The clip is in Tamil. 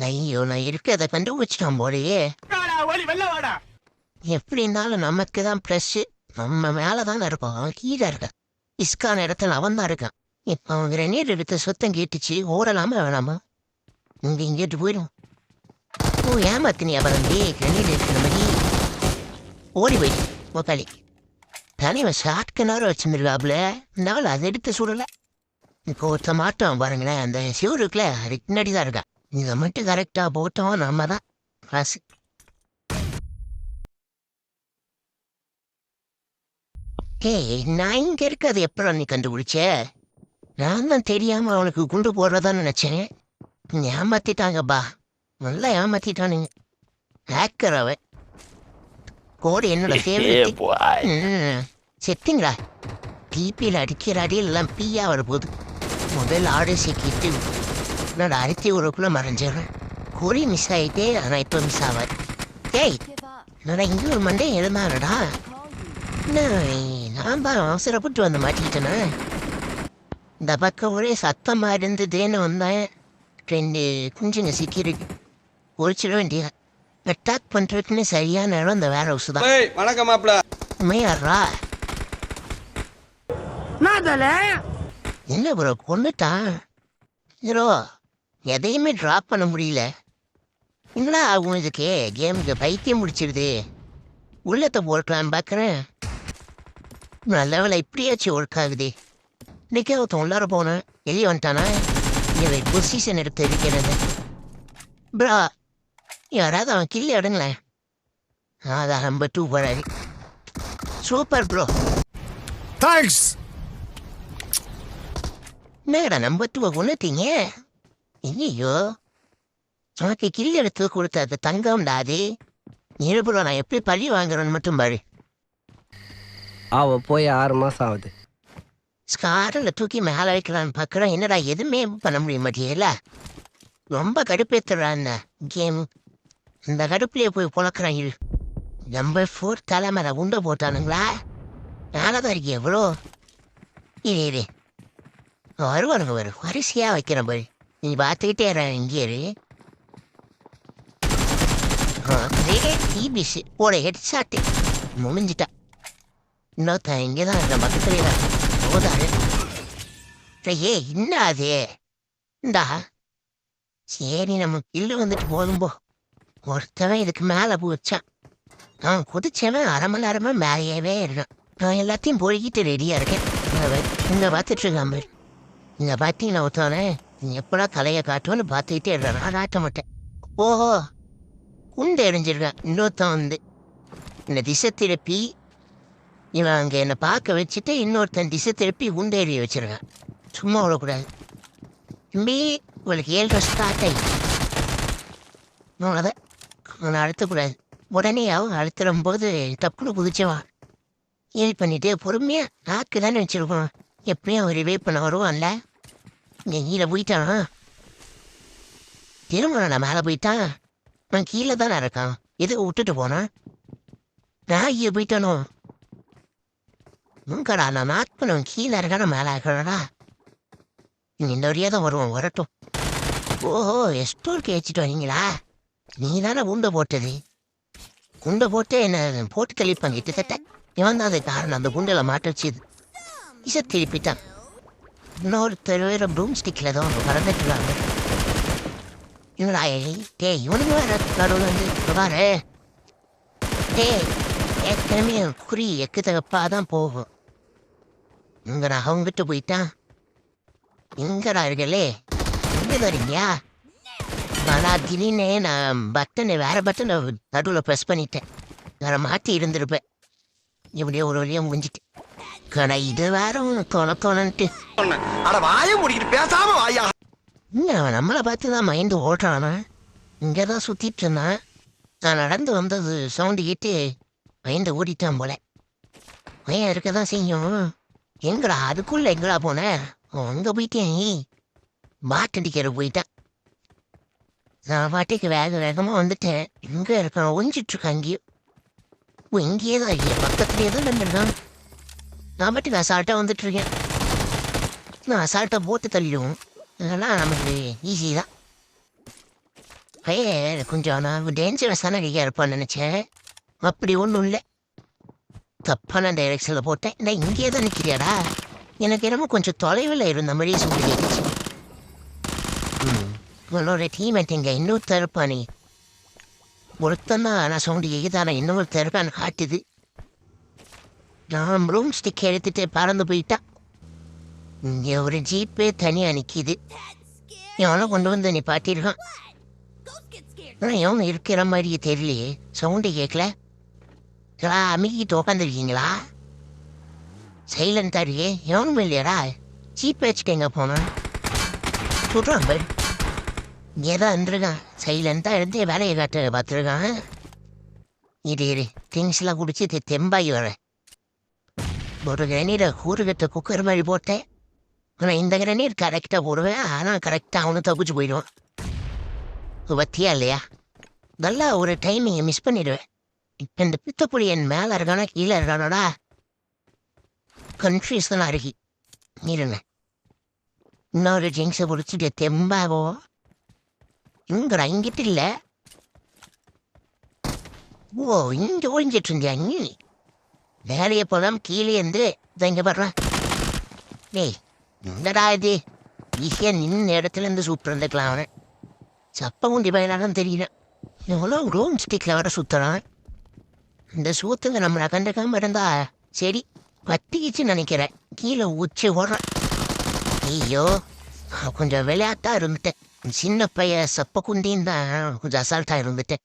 ஐயோ நான் இருக்கிறத கண்டுபிடிச்சிட்டோம் போலயே. எப்படி இருந்தாலும் நமக்கு தான் ப்ளஸ்ஸு. நம்ம மேலே தானே இருப்போம், அவன் கீழே இருக்கான். இஸ்கான இடத்துல அவன் தான் இருக்கான். இப்போ அவன் கிரனேட் எடுத்த சுத்தம் கேட்டுச்சு, ஓடலாமா வேணாமா? இங்கே இங்கேட்டு போயிடும். ஓ ஏமாத்தினியா பரந்தி, கிரனேட் எடுக்கிற மாதிரி ஓடி போயிட்டு மொக்காளி. தனிவன் ஷாட்கனார வச்சுருக்காப்புல, இருந்தாலும் அதை எடுத்து சுடலை. இப்போ ஒருத்த மாட்டோம் பாருங்களேன், அந்த சிவருக்குல அதுக்கு முன்னாடி தான் இருக்கான். இதை மட்டும் கரெக்டாக போட்டோம் நம்ம தான் கிளாஸு. ஏய் நான் இங்கே இருக்கிறது எப்போ நீ கண்டுபிடிச்ச? நான் தான் தெரியாமல் அவனுக்கு குண்டு போடுறதான்னு நினச்சேன். ஏமாத்திட்டாங்கப்பா, நல்லா ஏமாத்திட்டானுங்க. ஹேக்கர் அவன். கோடு என்னோட ஃபேவரட். செத்துங்களா? டிபியில் அடிக்கிற அடியில் எல்லாம் பீயா வரப்போகுது. முதல் ஆடு சிக்கிட்டு என்னோட அரித்தி ஊருக்குள்ளே மறைஞ்சிடுறேன். கோழி மிஸ் ஆகிட்டே, ஆனால் இப்போ மிஸ் ஆகாது. ஏய் என்னடா இங்கே ஒரு மண்டே எழுந்தானடா. என்ன நான் தான் அவசரப்பட்டு வந்து மாட்டிக்கிட்டேனே. இந்த பக்கம் ஒரே சத்தமாக இருந்ததுன்னு வந்தேன். 2 குஞ்சுங்க சிக்கிருக்கு, ஒழிச்சிட வேண்டிய. அட்டாக் பண்ணுறதுக்குன்னு சரியான இடம் இந்த வேர் ஹவுஸ் தான். வணக்கம் மாப்ள. உண்மையாடுறா? என்ன ப்ரோ கொண்டுட்டான் ஹீரோ? எதையுமே ட்ராப் பண்ண முடியல. என்னடா ஆகும் இதுக்கு? கேமுக்கு பைத்தியம் முடிச்சிடுது. உள்ளத்தை போட்டுலான்னு பார்க்குறேன், நல்ல வேலை இப்படியாச்சும் ஒர்க் ஆகுது. இன்றைக்கே ஒருத்தன் உள்ளார போனேன், வெளியே வந்துட்டானா? இதை பொசிஷன் எடுத்து இருக்கிறது ப்ரா. யாராவது அவன் கிள்ளி அடுங்களேன். அதான் நம்பர் 2 போறாரு. Super bro, thanks. என்னடா நம்பர் 2 கொண்டுட்டீங்க? ஐயோ உனக்கு கிள்ளி எடுத்து கொடுத்த அந்த தங்கம்டா அது. ப்ரோ நான் எப்படி பழி வாங்குறேன்னு மட்டும் பாரு. அவ போய் 6 மாசம் ஆகுது. ஸ்காரில் தூக்கி மேலே வைக்கலான்னு பார்க்குறேன், என்னடா எதுவுமே பண்ண முடிய மாட்டேல. ரொம்ப கடுப்பேற்றுறான் இந்த கேம். இந்த கடுப்புலேயே போய் பொழக்கிறான். இது நம்பர் 4 தலை மேலே உண்டை போட்டானுங்களா? மேலே தான் இருக்கே எவ்வளோ. இது வருவானுங்க, வரும் வரிசையாக வைக்கிறேன் பாரு. நீ பார்த்துக்கிட்டே இங்கே இரு. டிபிசி போட ஹெட்ஷாட்டு முடிஞ்சிட்டா. இன்னொருத்தன் இங்கே தான் இருக்க பக்கத்துலேயே தான் போதாரு. ஏ என்ன அது இந்தா. சரி நம்ம கில்லு வந்துட்டு போதும்போ. ஒருத்தவன் இதுக்கு மேலே போச்சான். அவன் குதிச்சவன் 1/2 மணி நேரமாக மேலேயவே இருக்கான். நான் எல்லாத்தையும் பொழுகிட்டு ரெடியாக இருக்கேன். இங்கே பார்த்துட்டு இருக்கான் பாரு. இங்கே பார்த்தீங்கன்னா ஒருத்தவனே நீ எப்படா கலையை காட்டுவோன்னு பார்த்துக்கிட்டே இருக்கான். நான் காட்ட மாட்டேன். ஓஹோ குண்டு எரிஞ்சிருக்கான். இன்னொருத்தன் வந்து இந்த திசை திருப்பி இவன் அங்கே என்னை பார்க்க வச்சுட்டு இன்னொருத்தன் திசை திருப்பி குண்டு எறிய வச்சிருக்கான். சும்மா விடக்கூடாது தம்பி, உங்களுக்கு 7 ஸ்டார்ட் ஆகிடுச்சு. அவ்வளோதான், அவனை அழுத்தக்கூடாது. உடனே அவன் அழுத்துடும் போது தப்புன்னு குதிச்சவான். ஏறி பண்ணிட்டு பொறுமையாக நாக்கு தானே வச்சுருக்கோம். எப்படியும் அவன் ரிவைவ் பண்ண வருவான்ல. இங்கே கீழே போயிட்டான். திரும்ப நான் மேலே போயிட்டான். நான் கீழே தானே இருக்கான், எதுக்கு விட்டுட்டு போனான்? நான் இங்கே போயிட்டானோ? உங்கடா நான் நாக் பண்ணுவேன். கீழே இருக்கான மேலே இருக்கிறடா. நீங்கள் இந்த வழியாக தான் வருவோம், வரட்டும். ஓஹோ எஸ்டோருக்கு ஏற்றிட்டு வரீங்களா? நீ தானே உண்டை போட்டது. குண்டை போட்டு என்ன போட்டு தெளிப்பாங்க கிட்டத்தட்ட. இவன் தான் அது காரணம். அந்த குண்டில் மாட்ட வச்சுது இசை திருப்பிட்டான். இன்னொருத்தர் வேறு ப்ரூம் ஸ்டிக்கில் தான் பறந்துட்டுருக்காங்க. இவங்களா டே இவனுக்கு வேற நடுவில் வந்து பாரு. டே ஏற்கனவே குறி எக்கு தகப்பாக தான் போகும். இங்கடா அவங்ககிட்ட போயிட்டான். எங்கடா இருக்கலே, எங்கே தரீங்கயா? நான் திடீர்னு நான் பட்டனை வேறு பட்டனை நடுவில் ப்ரெஸ் பண்ணிட்டேன். வேறு மாற்றி இருந்திருப்பேன். இப்படியே ஒரு வழியாக முடிஞ்சிட்டு கடை. இது வேற தொணத்தோணன்ட்டு வாய முடிக்கிட்டு பேசாம வாயா. அவன் நம்மளை பார்த்து தான் மைண்டு ஓட்டுறானா? இங்கே தான் சுற்றிட்டு இருந்தான். நான் நடந்து வந்தது சவுண்டு கேட்டு மைண்டை ஓடிட்டான் போல. பையன் இருக்க தான் செய்யும். எங்கடா அதுக்குள்ளே எங்கடா போனேன்? அங்கே போயிட்டேன். பாட்டடிக்கிற போயிட்டான். நான் பாட்டுக்கு வேக வேகமாக வந்துட்டேன். எங்கே இருக்கான்? ஒழிஞ்சிட்ருக்கான் அங்கேயும். இங்கேயே தான் இல்லையா, பக்கத்துலேயே தான் நின்றுருக்கான். நான் பாட்டுக்கு அசால்ட்டாக வந்துட்டுருக்கேன். நான் அசால்ட்டாக போட்டு தள்ளிடுவோம். அதெல்லாம் நமக்கு ஈஸி தான். பையன் கொஞ்சம் நான் டேஞ்சரஸான கையாக இருப்பான்னு நினச்சேன். அப்படி ஒன்றும் இல்லை. தப்பான டைரக்ஷனில் போட்டேன். நான் இங்கேயே தான் நிற்கிறியாடா? எனக்கு என்னமோ கொஞ்சம் தொலைவில் இருந்த மாதிரியே சவுண்டு கேட்டுச்சு. உன்னோட டீமேட் இங்கே இன்னொருத்தர் இருப்பானே. ஒருத்தன் தான் நான் சவுண்டு கேட்குதான இன்னொருத்தர் இருப்பான்னு காட்டுது. நான் ப்ளூம் ஸ்டிக் எடுத்துட்டு பறந்து போயிட்டா. இங்கே ஒரு ஜீப்பே தனியாக நிற்கிது. எவனோ கொண்டு வந்து நீ பாட்டிருக்கான். ஆனால் எவனும் இருக்கிற மாதிரி தெரியலையே. சவுண்டு கேட்கல. அமைக்கிட்டு உட்காந்துருக்கீங்களா? சைலண்டாக இருக்கே. எவனும் இல்லையாடா? ஜீப் வச்சுட்டு எங்கே போனான்? சொல்கிறான் பாரு. இங்கே தான் இருந்திருக்கான். சைலண்டாக இருந்து வேலையை காட்ட பார்த்துருக்கான். இரு திங்ஸ்லாம் குடிச்சு தெம்பாகி வரேன். ஒரு கிரனீரை கூறுகட்ட குக்கர் மாதிரி போட்டேன். ஆனால் இந்த கிரனீர் கரெக்டாக போடுவேன். ஆனால் கரெக்டாக அவனு தப்பிச்சு போயிடுவான். பத்தியா இல்லையா? நல்லா ஒரு டைமிங்கை மிஸ் பண்ணிடுவேன். இப்போ இந்த பித்தப்புடி என் மேலே இருக்கானா கீழே இருக்கானோடா? கன்ஃபியூஸ்லாம் இருக்கு. இருங்க, இன்னொரு ஜிங்ஸை பிடிச்சிட்டு தெம்பாவோ. இங்கடா, இங்கிட்டு இல்லை. ஓ, இங்கே ஒழிஞ்சிட்டு இருந்தியா நீ? வேலையை போலாம் கீழே இருந்து இங்கே படுறேன். டேய், என்னடா இது? ஈஸியாக நின்று இடத்துல இருந்து சூப்பர் இருந்துக்கலாம். அவனை சப்ப உண்டி பயனாலும் தெரியல. எவ்வளோ ரோம் ஸ்டிக்கில் வர சுற்றுறான். இந்த சூத்துங்க நம்மளை கண்டுக்காம இருந்தா சரி. பத்திக்கிச்சு நினைக்கிறேன். கீழே உச்சி ஓடுறேன். ஐயோ, கொஞ்சம் விளையாட்டாக இருந்துட்டேன். சின்ன பைய சப்ப குண்டின்னு தான் கொஞ்சம் அசால்ட்டாக இருந்துட்டேன்.